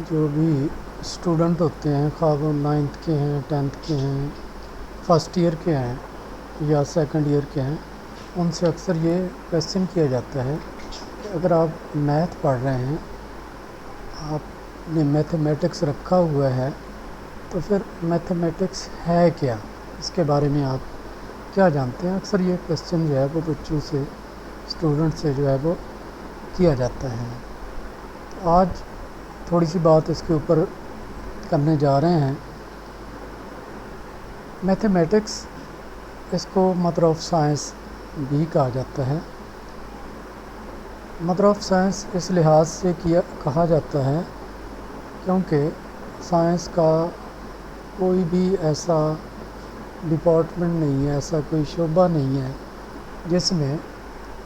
جو بھی اسٹوڈنٹ ہوتے ہیں، خواہ وہ 9th کے ہیں، 10th کے ہیں، فرسٹ ایئر کے ہیں یا سیکنڈ ایئر کے ہیں، ان سے اکثر یہ کویشچن کیا جاتا ہے کہ اگر آپ میتھ پڑھ رہے ہیں، آپ نے میتھمیٹکس رکھا ہوا ہے، تو پھر میتھمیٹکس ہے کیا؟ اس کے بارے میں آپ کیا جانتے ہیں؟ اکثر یہ کویشچن جو ہے وہ بچوں سے، اسٹوڈنٹ سے جو ہے وہ کیا جاتا ہے۔ آج تھوڑی سی بات اس کے اوپر کرنے جا رہے ہیں۔ میتھمیٹکس، اس کو مدر آف سائنس بھی کہا جاتا ہے۔ مدر آف سائنس اس لحاظ سے کہا جاتا ہے کیونکہ سائنس کا کوئی بھی ایسا ڈپارٹمنٹ نہیں ہے، ایسا کوئی شعبہ نہیں ہے جس میں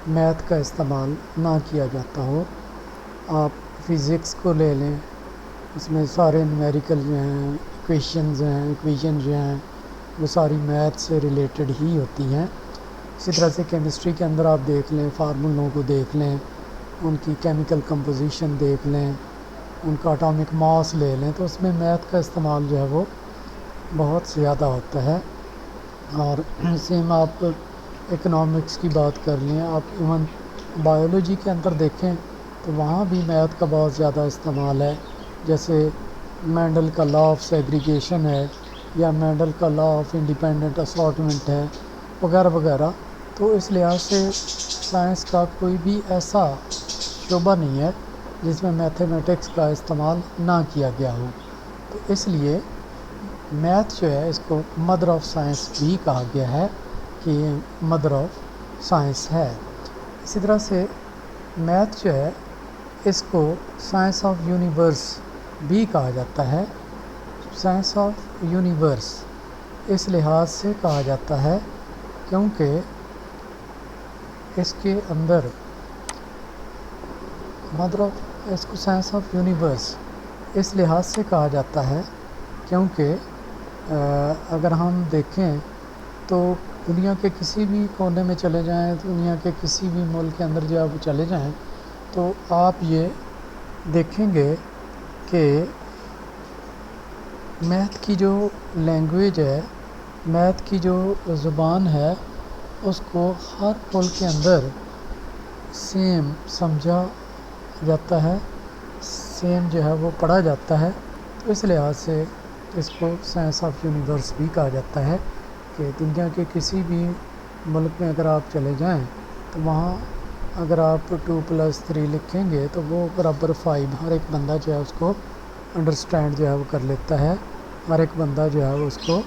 میتھ کا استعمال نہ کیا جاتا ہو۔ آپ فزکس کو لے لیں، اس میں سارے نیومیریکل جو ہیں، ایکویشن جو ہیں وہ ساری میتھ سے ریلیٹڈ ہی ہوتی ہیں۔ اسی طرح سے کیمسٹری کے اندر آپ دیکھ لیں، فارمولوں کو دیکھ لیں، ان کی کیمیکل کمپوزیشن دیکھ لیں، ان کا اٹامک ماس لے لیں، تو اس میں میتھ کا استعمال جو ہے وہ بہت زیادہ ہوتا ہے۔ اور سیم آپ اکنامکس کی بات کر لیں، آپ ایون بایولوجی کے اندر دیکھیں تو وہاں بھی میتھ کا بہت زیادہ استعمال ہے، جیسے مینڈل کا لا آف سیگریگیشن ہے، یا مینڈل کا لا آف انڈیپینڈنٹ اسارٹمنٹ ہے، وغیرہ وغیرہ۔ تو اس لحاظ سے سائنس کا کوئی بھی ایسا شعبہ نہیں ہے جس میں میتھمیٹکس کا استعمال نہ کیا گیا ہو۔ تو اس لیے میتھ جو ہے اس کو مدر آف سائنس بھی کہا گیا ہے کہ یہ مدر آف سائنس ہے۔ اسی طرح سے میتھ جو ہے اس کو سائنس آف یونیورس بھی کہا جاتا ہے۔ سائنس آف یونیورس اس لحاظ سے کہا جاتا ہے کیونکہ اس کے اندر اس کو سائنس آف یونیورس اس لحاظ سے کہا جاتا ہے کیونکہ اگر ہم دیکھیں تو دنیا کے کسی بھی کونے میں چلے جائیں، دنیا کے کسی بھی ملک کے اندر جو آپ چلے جائیں، تو آپ یہ دیکھیں گے کہ میتھ کی جو لینگویج ہے، میتھ کی جو زبان ہے، اس کو ہر ملک کے اندر سیم سمجھا جاتا ہے، سیم جو ہے وہ پڑھا جاتا ہے۔ تو اس لحاظ سے اس کو سائنس آف یونیورس بھی کہا جاتا ہے کہ دنیا کے کسی بھی ملک میں اگر آپ چلے جائیں تو وہاں اگر آپ 2+3 لکھیں گے تو وہ برابر 5، ہر ایک بندہ جو ہے اس کو انڈرسٹینڈ جو ہے وہ کر لیتا ہے، ہر ایک بندہ جو ہے وہ اس کو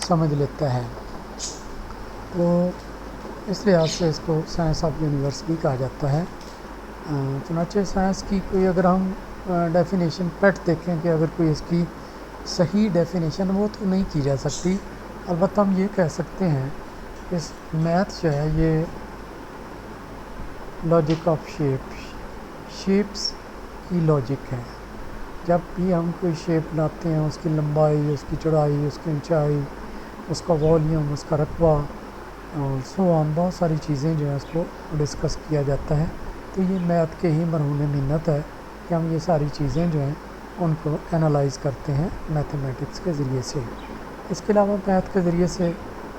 سمجھ لیتا ہے۔ تو اس لحاظ سے اس کو سائنس آف یونیورس بھی کہا جاتا ہے۔ چنانچہ سائنس کی کوئی اگر ہم ڈیفینیشن پیٹ دیکھیں کہ اگر کوئی اس کی صحیح ڈیفینیشن وہ تو نہیں کی جا سکتی، البتہ ہم یہ کہہ سکتے ہیں کہ میتھ جو ہے یہ لاجک آف شیپس کی لاجک ہے۔ جب بھی ہم کوئی شیپ بناتے ہیں، اس کی لمبائی، اس کی چوڑائی، اس کی اونچائی، اس کا والیوم، اس کا رقبہ اور سو آن، بہت ساری چیزیں جو ہیں اس کو ڈسکس کیا جاتا ہے۔ تو یہ میتھ کے ہی مرہون منت ہے کہ ہم یہ ساری چیزیں جو ہیں ان کو انالائز کرتے ہیں میتھمیٹکس کے ذریعے سے۔ اس کے علاوہ میتھ کے ذریعے سے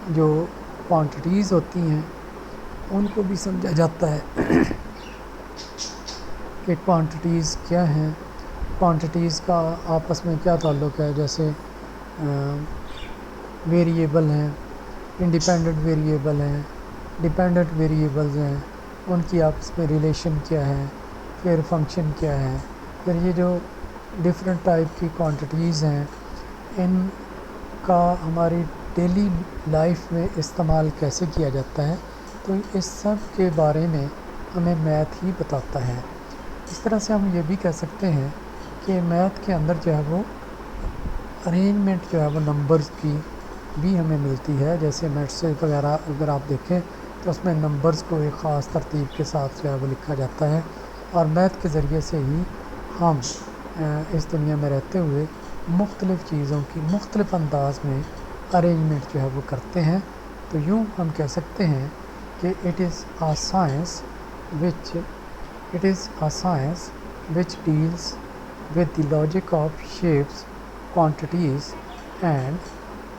جو کوانٹیٹیز ہوتی ہیں ان کو بھی سمجھا جاتا ہے کہ کوانٹیٹیز کیا ہیں، کوانٹیٹیز کا آپس میں کیا تعلق ہے، جیسے ویریبل ہیں، انڈیپینڈنٹ ویریبل ہیں، ڈیپینڈنٹ ویریبلز ہیں، ان کی آپس میں ریلیشن کیا ہے، پھر فنکشن کیا ہے، پھر یہ جو ڈفرینٹ ٹائپ کی کوانٹیٹیز ہیں ان کا ہماری ڈیلی لائف میں استعمال کیسے کیا جاتا ہے، تو اس سب کے بارے میں ہمیں میتھ ہی بتاتا ہے۔ اس طرح سے ہم یہ بھی کہہ سکتے ہیں کہ میتھ کے اندر جو ہے وہ ارینجمنٹ جو ہے وہ نمبرز کی بھی ہمیں ملتی ہے، جیسے میٹرکس وغیرہ اگر آپ دیکھیں تو اس میں نمبرز کو ایک خاص ترتیب کے ساتھ جو ہے وہ لکھا جاتا ہے، اور میتھ کے ذریعے سے ہی ہم اس دنیا میں رہتے ہوئے مختلف چیزوں کی مختلف انداز میں ارینجمنٹ جو ہے وہ کرتے ہیں۔ تو یوں ہم کہہ سکتے ہیں کہ it is a science which deals with the logic of shapes, quantities, and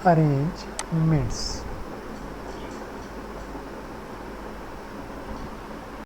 arrangements.